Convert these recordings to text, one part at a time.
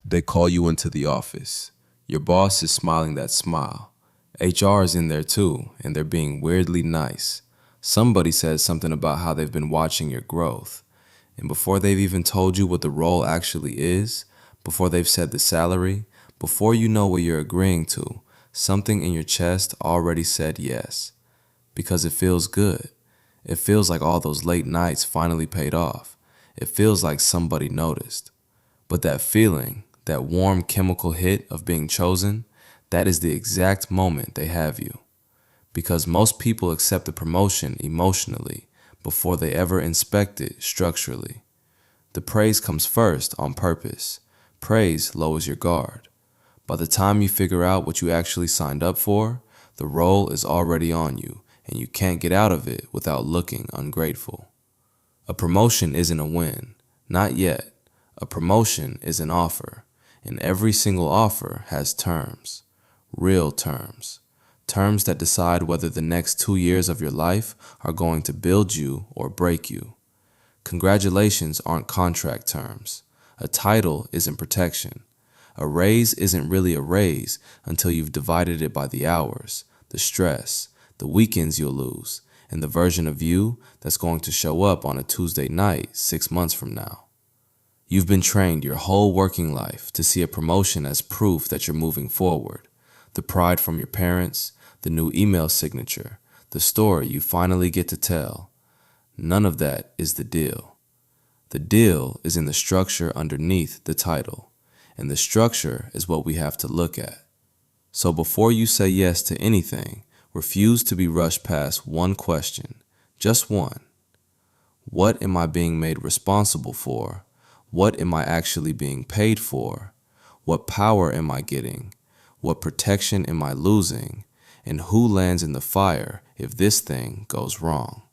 They call you into the office. Your boss is smiling that smile. HR is in there too, and they're being weirdly nice. Somebody says something about how they've been watching your growth. And before they've even told you what the role actually is, before they've said the salary, before you know what you're agreeing to, something in your chest already said yes. Because it feels good. It feels like all those late nights finally paid off. It feels like somebody noticed. But that feeling, that warm chemical hit of being chosen, that is the exact moment they have you. Because most people accept the promotion emotionally before they ever inspect it structurally. The praise comes first on purpose. Praise lowers your guard. By the time you figure out what you actually signed up for, the role is already on you, and you can't get out of it without looking ungrateful. A promotion isn't a win. Not yet. A promotion is an offer, and every single offer has terms. Real terms. Terms that decide whether the next 2 years of your life are going to build you or break you. Congratulations aren't contract terms. A title isn't protection. A raise isn't really a raise until you've divided it by the hours, the stress, the weekends you'll lose, and the version of you that's going to show up on a Tuesday night 6 months from now. You've been trained your whole working life to see a promotion as proof that you're moving forward. The pride from your parents, the new email signature, the story you finally get to tell. None of that is the deal. The deal is in the structure underneath the title, and the structure is what we have to look at. So before you say yes to anything, refuse to be rushed past one question, just one. What am I being made responsible for? What am I actually being paid for? What power am I getting? What protection am I losing? And who lands in the fire if this thing goes wrong?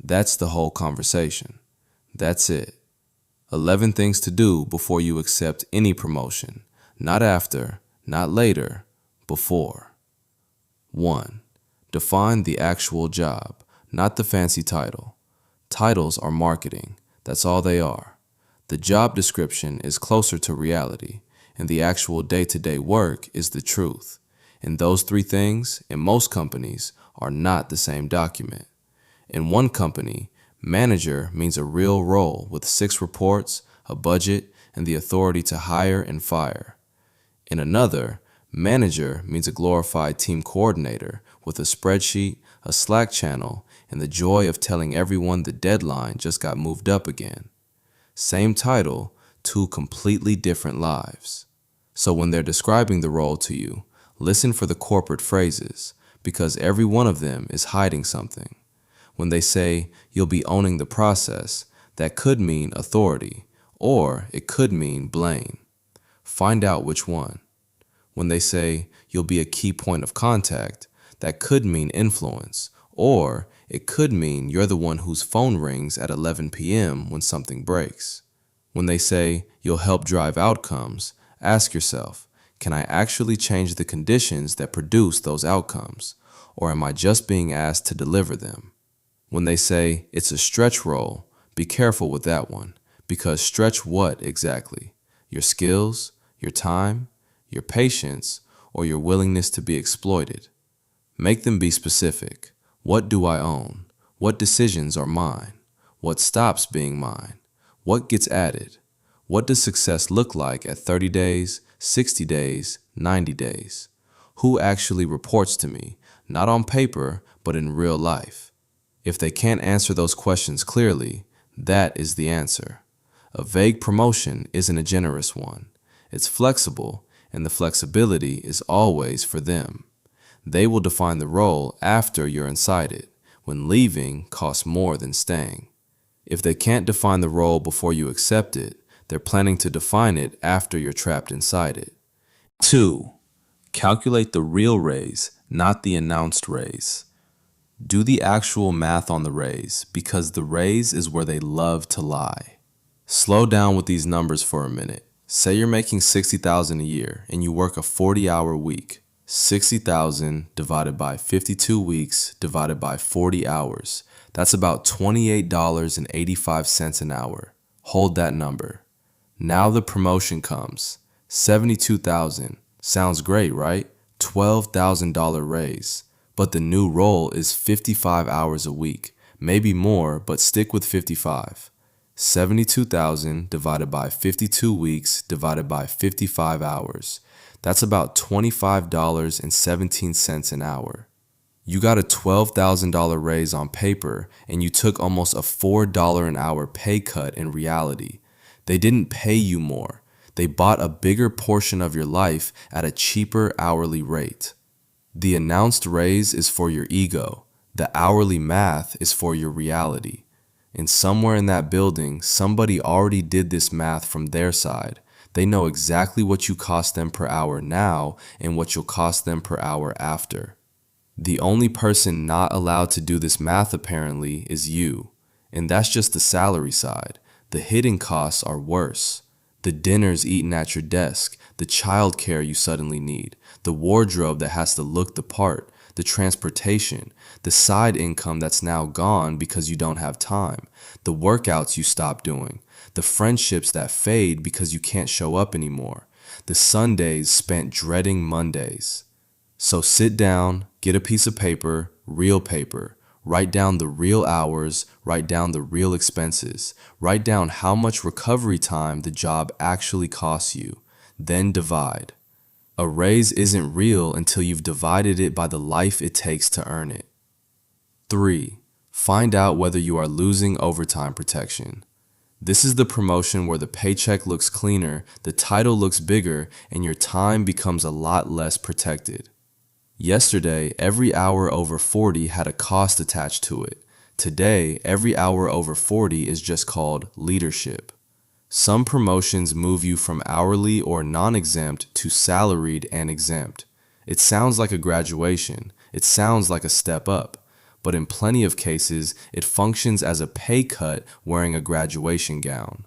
That's the whole conversation. That's it. 11 things to do before you accept any promotion. Not after, not later, before. 1. Define the actual job, not the fancy title. Titles are marketing. That's all they are. The job description is closer to reality, and the actual day-to-day work is the truth. And those 3 things, in most companies, are not the same document. In one company, manager means a real role with 6 reports, a budget, and the authority to hire and fire. In another, manager means a glorified team coordinator with a spreadsheet, a Slack channel, and the joy of telling everyone the deadline just got moved up again. Same title, 2 completely different lives. So when they're describing the role to you, listen for the corporate phrases, because every one of them is hiding something. When they say you'll be owning the process, that could mean authority, or it could mean blame. Find out which one. When they say you'll be a key point of contact, that could mean influence, or it could mean you're the one whose phone rings at 11 p.m. when something breaks. When they say you'll help drive outcomes, ask yourself, can I actually change the conditions that produce those outcomes, or am I just being asked to deliver them? When they say it's a stretch role, be careful with that one, because stretch what exactly? Your skills, your time, your patience, or your willingness to be exploited? Make them be specific. What do I own? What decisions are mine? What stops being mine? What gets added? What does success look like at 30 days, 60 days, 90 days? Who actually reports to me, not on paper, but in real life? If they can't answer those questions clearly, that is the answer. A vague promotion isn't a generous one. It's flexible, and the flexibility is always for them. They will define the role after you're inside it, when leaving costs more than staying. If they can't define the role before you accept it, they're planning to define it after you're trapped inside it. 2. Calculate the real raise, not the announced raise. Do the actual math on the raise, because the raise is where they love to lie. Slow down with these numbers for a minute. Say you're making $60,000 a year and you work a 40-hour week. 60,000 divided by 52 weeks divided by 40 hours. That's about $28.85 an hour. Hold that number. Now the promotion comes. 72,000. Sounds great, right? $12,000 raise. But the new role is 55 hours a week. Maybe more, but stick with 55. 72,000 divided by 52 weeks divided by 55 hours. That's about $25.17 an hour. You got a $12,000 raise on paper, and you took almost a $4 an hour pay cut in reality. They didn't pay you more. They bought a bigger portion of your life at a cheaper hourly rate. The announced raise is for your ego. The hourly math is for your reality. And somewhere in that building, somebody already did this math from their side. They know exactly what you cost them per hour now and what you'll cost them per hour after. The only person not allowed to do this math apparently is you. And that's just the salary side. The hidden costs are worse. The dinners eaten at your desk, the childcare you suddenly need, the wardrobe that has to look the part, the transportation, the side income that's now gone because you don't have time, the workouts you stop doing, the friendships that fade because you can't show up anymore, the Sundays spent dreading Mondays. So sit down, get a piece of paper, real paper, write down the real hours, write down the real expenses, write down how much recovery time the job actually costs you, then divide. A raise isn't real until you've divided it by the life it takes to earn it. 3. Find out whether you are losing overtime protection. This is the promotion where the paycheck looks cleaner, the title looks bigger, and your time becomes a lot less protected. Yesterday, every hour over 40 had a cost attached to it. Today, every hour over 40 is just called leadership. Some promotions move you from hourly or non-exempt to salaried and exempt. It sounds like a graduation. It sounds like a step up. But in plenty of cases, it functions as a pay cut wearing a graduation gown.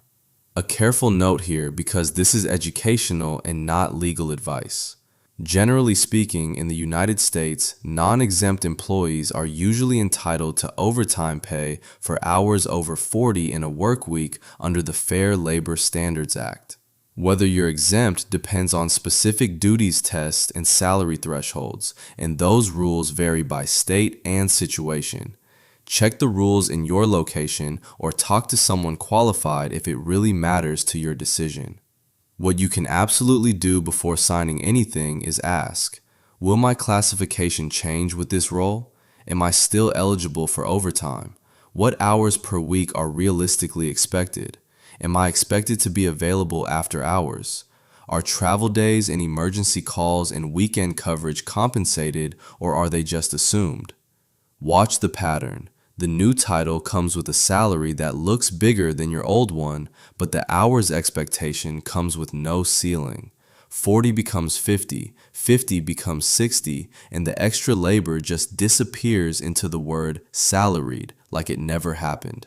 A careful note here because this is educational and not legal advice. Generally speaking, in the United States, non-exempt employees are usually entitled to overtime pay for hours over 40 in a work week under the Fair Labor Standards Act. Whether you're exempt depends on specific duties tests and salary thresholds, and those rules vary by state and situation. Check the rules in your location or talk to someone qualified if it really matters to your decision. What you can absolutely do before signing anything is ask, will my classification change with this role? Am I still eligible for overtime? What hours per week are realistically expected? Am I expected to be available after hours? Are travel days and emergency calls and weekend coverage compensated, or are they just assumed? Watch the pattern. The new title comes with a salary that looks bigger than your old one, but the hours expectation comes with no ceiling. 40 becomes 50, 50 becomes 60, and the extra labor just disappears into the word salaried like it never happened.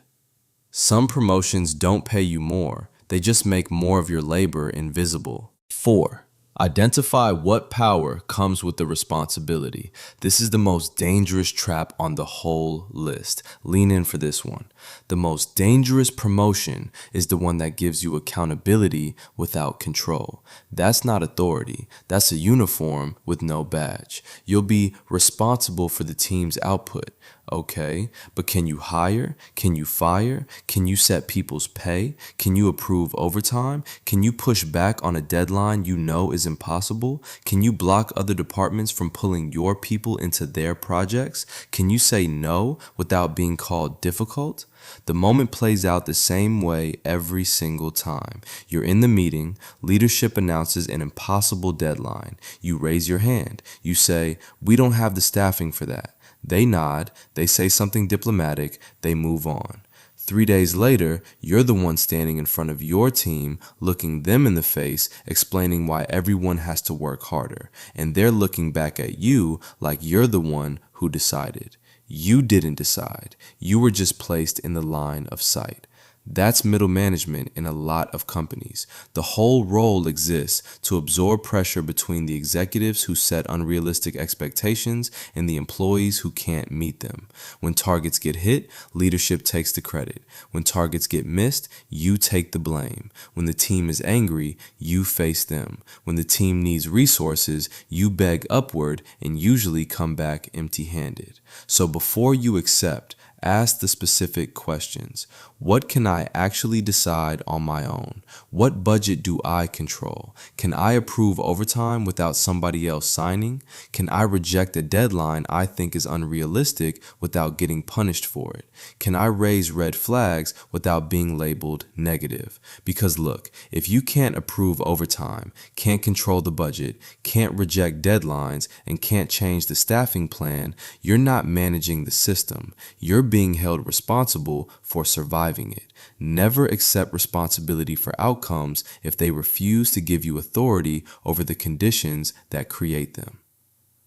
Some promotions don't pay you more, they just make more of your labor invisible. 4. Identify what power comes with the responsibility. This is the most dangerous trap on the whole list. Lean in for this one. The most dangerous promotion is the one that gives you accountability without control. That's not authority. That's a uniform with no badge. You'll be responsible for the team's output. Okay, but can you hire? Can you fire? Can you set people's pay? Can you approve overtime? Can you push back on a deadline you know is impossible? Can you block other departments from pulling your people into their projects? Can you say no without being called difficult? The moment plays out the same way every single time. You're in the meeting, leadership announces an impossible deadline. You raise your hand. You say, "We don't have the staffing for that." They nod, they say something diplomatic, they move on. 3 days later, you're the one standing in front of your team, looking them in the face, explaining why everyone has to work harder. And they're looking back at you like you're the one who decided. You didn't decide. You were just placed in the line of sight. That's middle management in a lot of companies. The whole role exists to absorb pressure between the executives who set unrealistic expectations and the employees who can't meet them. When targets get hit, leadership takes the credit. When targets get missed, you take the blame. When the team is angry, you face them. When the team needs resources, you beg upward and usually come back empty-handed. So before you accept, ask the specific questions. What can I actually decide on my own? What budget do I control? Can I approve overtime without somebody else signing? Can I reject a deadline I think is unrealistic without getting punished for it? Can I raise red flags without being labeled negative? Because look, if you can't approve overtime, can't control the budget, can't reject deadlines, and can't change the staffing plan, you're not managing the system. You're being held responsible for surviving it. Never accept responsibility for outcomes if they refuse to give you authority over the conditions that create them.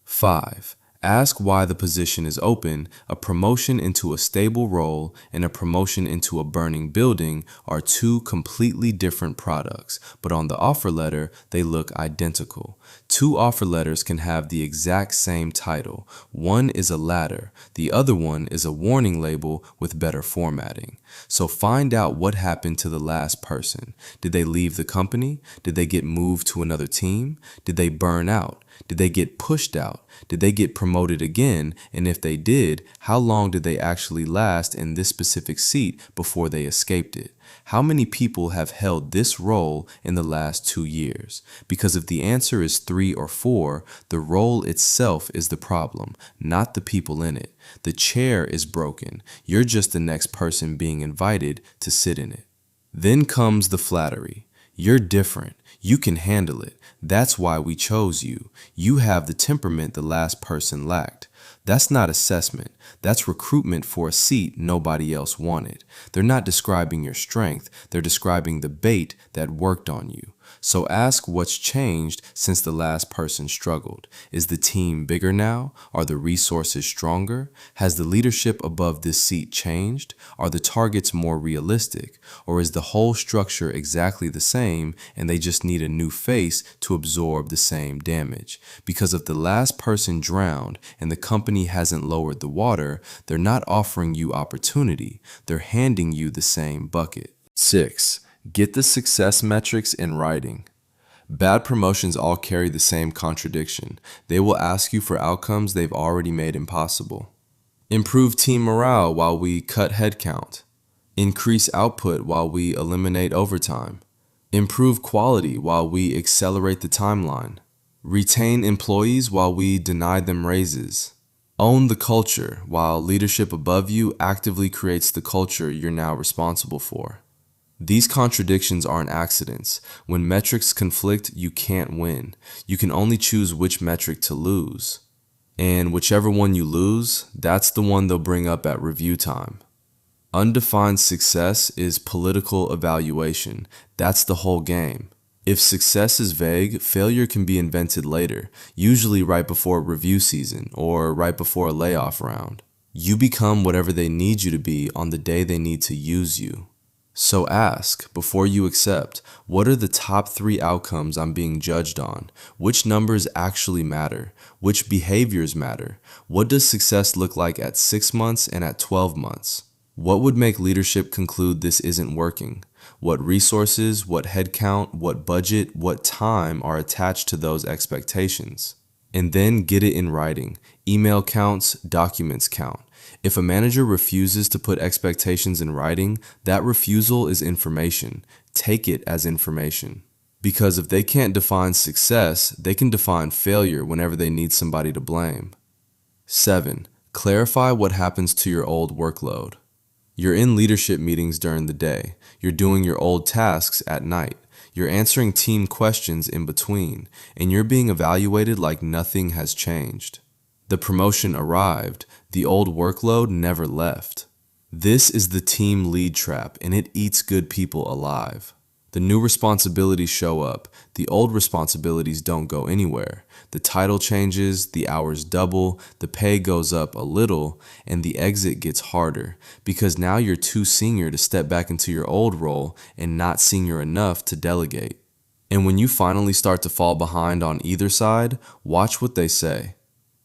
5. Ask why the position is open. A promotion into a stable role and a promotion into a burning building are two completely different products, but on the offer letter, they look identical. Two offer letters can have the exact same title. One is a ladder, the other one is a warning label with better formatting. So find out what happened to the last person. Did they leave the company? Did they get moved to another team? Did they burn out? Did they get pushed out? Did they get promoted again? And if they did, how long did they actually last in this specific seat before they escaped it? How many people have held this role in the last 2 years? Because if the answer is 3 or 4, the role itself is the problem, not the people in it. The chair is broken. You're just the next person being invited to sit in it. Then comes the flattery. You're different. You can handle it. That's why we chose you. You have the temperament the last person lacked. That's not assessment. That's recruitment for a seat nobody else wanted. They're not describing your strength. They're describing the bait that worked on you. So ask what's changed since the last person struggled. Is the team bigger now? Are the resources stronger? Has the leadership above this seat changed? Are the targets more realistic? Or is the whole structure exactly the same and they just need a new face to absorb the same damage? Because if the last person drowned and the company hasn't lowered the water, they're not offering you opportunity. They're handing you the same bucket. 6. Get the success metrics in writing. Bad promotions all carry the same contradiction. They will ask you for outcomes they've already made impossible. Improve team morale while we cut headcount. Increase output while we eliminate overtime. Improve quality while we accelerate the timeline. Retain employees while we deny them raises. Own the culture while leadership above you actively creates the culture you're now responsible for. These contradictions aren't accidents. When metrics conflict, you can't win. You can only choose which metric to lose. And whichever one you lose, that's the one they'll bring up at review time. Undefined success is political evaluation. That's the whole game. If success is vague, failure can be invented later, usually right before review season or right before a layoff round. You become whatever they need you to be on the day they need to use you. So ask, before you accept, what are the top 3 outcomes I'm being judged on? Which numbers actually matter? Which behaviors matter? What does success look like at 6 months and at 12 months? What would make leadership conclude this isn't working? What resources, what headcount, what budget, what time are attached to those expectations? And then get it in writing. Email counts, documents count. If a manager refuses to put expectations in writing, that refusal is information. Take it as information. Because if they can't define success, they can define failure whenever they need somebody to blame. 7. Clarify what happens to your old workload. You're in leadership meetings during the day. You're doing your old tasks at night. You're answering team questions in between, and you're being evaluated like nothing has changed. The promotion arrived, the old workload never left. This is the team lead trap, and it eats good people alive. The new responsibilities show up. The old responsibilities don't go anywhere. The title changes, the hours double, the pay goes up a little, and the exit gets harder because now you're too senior to step back into your old role and not senior enough to delegate. And when you finally start to fall behind on either side, watch what they say.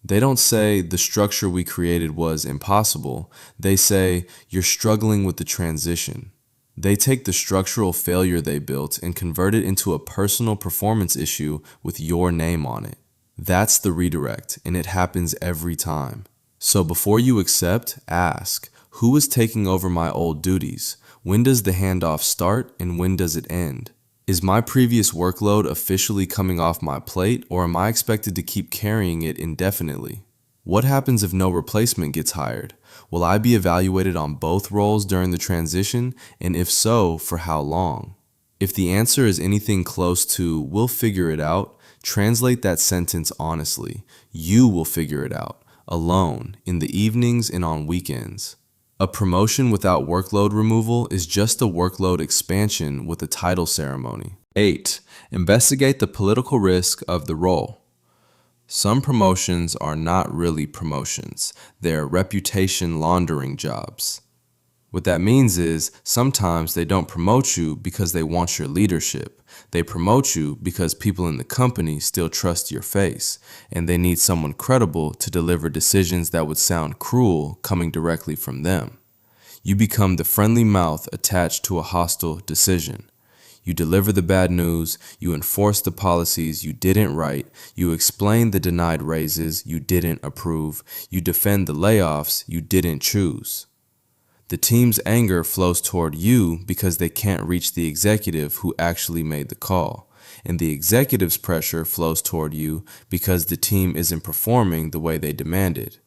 They don't say the structure we created was impossible. They say you're struggling with the transition. They take the structural failure they built and convert it into a personal performance issue with your name on it. That's the redirect, and it happens every time. So before you accept, ask, who is taking over my old duties? When does the handoff start and when does it end? Is my previous workload officially coming off my plate, or am I expected to keep carrying it indefinitely? What happens if no replacement gets hired? Will I be evaluated on both roles during the transition, and if so, for how long? If the answer is anything close to, we'll figure it out, translate that sentence honestly. You will figure it out, alone, in the evenings and on weekends. A promotion without workload removal is just a workload expansion with a title ceremony. 8. Investigate the political risk of the role. Some promotions are not really promotions. They're reputation laundering jobs. What that means is sometimes they don't promote you because they want your leadership. They promote you because people in the company still trust your face, and they need someone credible to deliver decisions that would sound cruel coming directly from them. You become the friendly mouth attached to a hostile decision. You deliver the bad news, you enforce the policies you didn't write, you explain the denied raises you didn't approve, you defend the layoffs you didn't choose. The team's anger flows toward you because they can't reach the executive who actually made the call, and the executive's pressure flows toward you because the team isn't performing the way they demanded.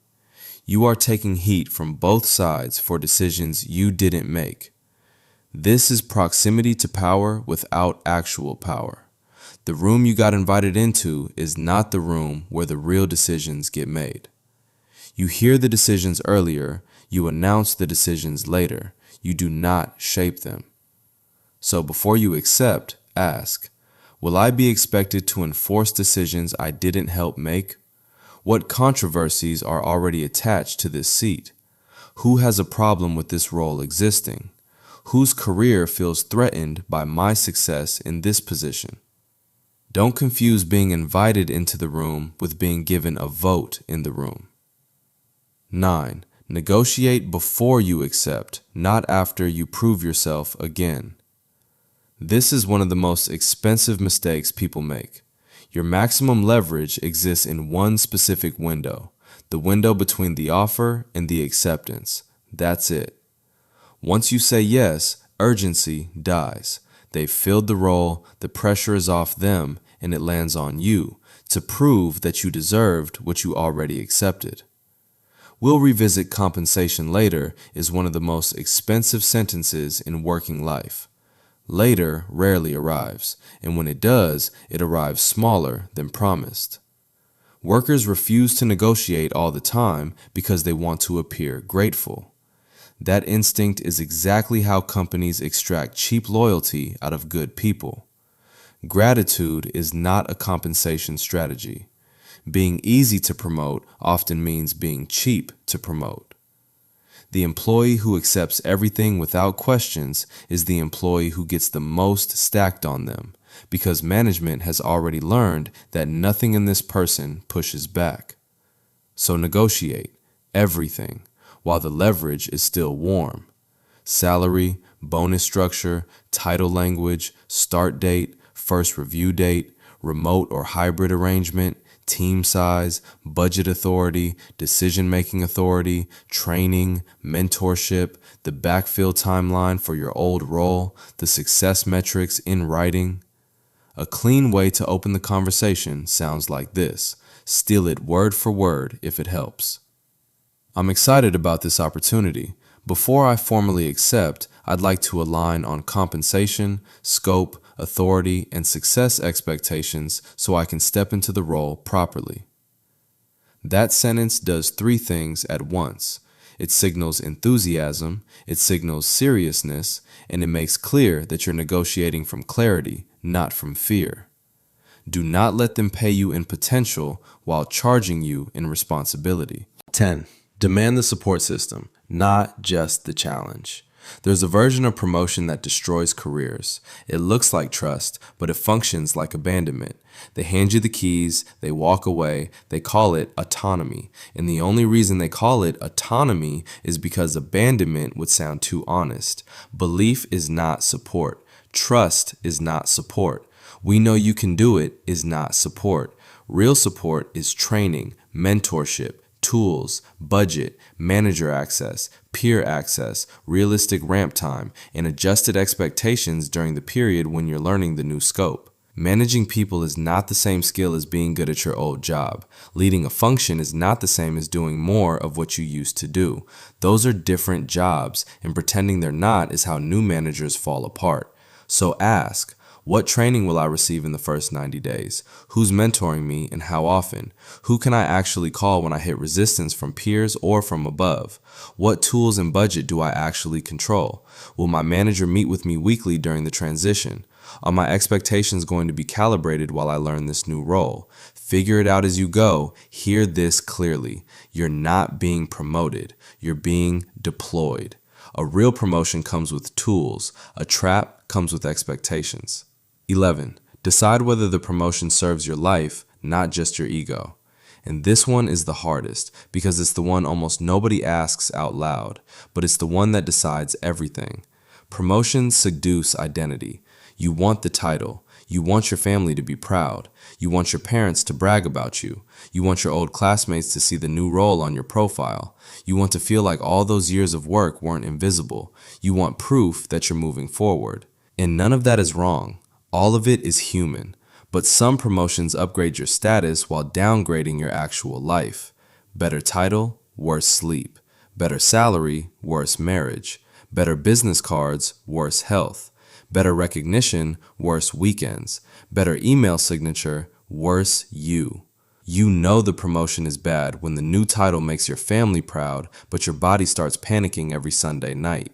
You are taking heat from both sides for decisions you didn't make. This is proximity to power without actual power. The room you got invited into is not the room where the real decisions get made. You hear the decisions earlier, you announce the decisions later. You do not shape them. So before you accept, ask, will I be expected to enforce decisions I didn't help make? What controversies are already attached to this seat? Who has a problem with this role existing? Whose career feels threatened by my success in this position? Don't confuse being invited into the room with being given a vote in the room. 9. Negotiate before you accept, not after you prove yourself again. This is one of the most expensive mistakes people make. Your maximum leverage exists in one specific window, the window between the offer and the acceptance. That's it. Once you say yes, urgency dies. They've filled the role, the pressure is off them, and it lands on you to prove that you deserved what you already accepted. We'll revisit compensation later is one of the most expensive sentences in working life. Later rarely arrives, and when it does, it arrives smaller than promised. Workers refuse to negotiate all the time because they want to appear grateful. That instinct is exactly how companies extract cheap loyalty out of good people. Gratitude is not a compensation strategy. Being easy to promote often means being cheap to promote. The employee who accepts everything without questions is the employee who gets the most stacked on them, because management has already learned that nothing in this person pushes back. So negotiate everything while the leverage is still warm. Salary, bonus structure, title language, start date, first review date, remote or hybrid arrangement, team size, budget authority, decision-making authority, training, mentorship, the backfill timeline for your old role, the success metrics in writing. A clean way to open the conversation sounds like this. Steal it word for word if it helps. I'm excited about this opportunity. Before I formally accept, I'd like to align on compensation, scope, authority, and success expectations so I can step into the role properly. That sentence does three things at once. It signals enthusiasm, it signals seriousness, and it makes clear that you're negotiating from clarity, not from fear. Do not let them pay you in potential while charging you in responsibility. 10. Demand the support system, not just the challenge. There's a version of promotion that destroys careers. It looks like trust, but it functions like abandonment. They hand you the keys, they walk away, they call it autonomy. And the only reason they call it autonomy is because abandonment would sound too honest. Belief is not support. Trust is not support. We know you can do it is not support. Real support is training, mentorship, tools, budget, manager access, peer access, realistic ramp time, and adjusted expectations during the period when you're learning the new scope. Managing people is not the same skill as being good at your old job. Leading a function is not the same as doing more of what you used to do. Those are different jobs, and pretending they're not is how new managers fall apart. So ask, what training will I receive in the first 90 days? Who's mentoring me and how often? Who can I actually call when I hit resistance from peers or from above? What tools and budget do I actually control? Will my manager meet with me weekly during the transition? Are my expectations going to be calibrated while I learn this new role? Figure it out as you go. Hear this clearly. You're not being promoted. You're being deployed. A real promotion comes with tools. A trap comes with expectations. 11. Decide whether the promotion serves your life, not just your ego. And this one is the hardest because it's the one almost nobody asks out loud, but it's the one that decides everything. Promotions seduce identity. You want the title. You want your family to be proud. You want your parents to brag about you. You want your old classmates to see the new role on your profile. You want to feel like all those years of work weren't invisible. You want proof that you're moving forward. And none of that is wrong. All of it is human. But some promotions upgrade your status while downgrading your actual life. Better title, worse sleep. Better salary, worse marriage. Better business cards, worse health. Better recognition, worse weekends. Better email signature, worse you. You know the promotion is bad when the new title makes your family proud, but your body starts panicking every Sunday night.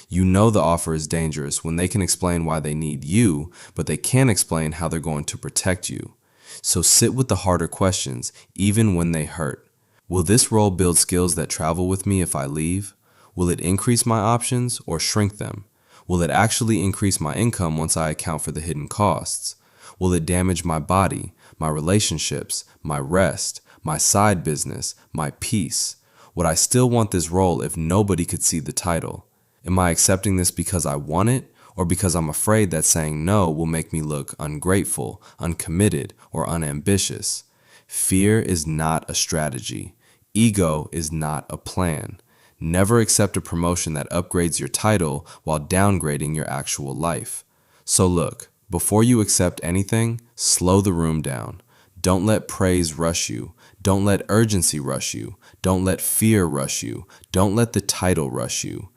You know the offer is dangerous when they can explain why they need you, but they can't explain how they're going to protect you. So sit with the harder questions, even when they hurt. Will this role build skills that travel with me if I leave? Will it increase my options or shrink them? Will it actually increase my income once I account for the hidden costs? Will it damage my body, my relationships, my rest, my side business, my peace? Would I still want this role if nobody could see the title? Am I accepting this because I want it, or because I'm afraid that saying no will make me look ungrateful, uncommitted, or unambitious? Fear is not a strategy. Ego is not a plan. Never accept a promotion that upgrades your title while downgrading your actual life. So look, before you accept anything, slow the room down. Don't let praise rush you. Don't let urgency rush you. Don't let fear rush you. Don't let the title rush you.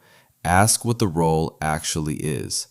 Ask what the role actually is.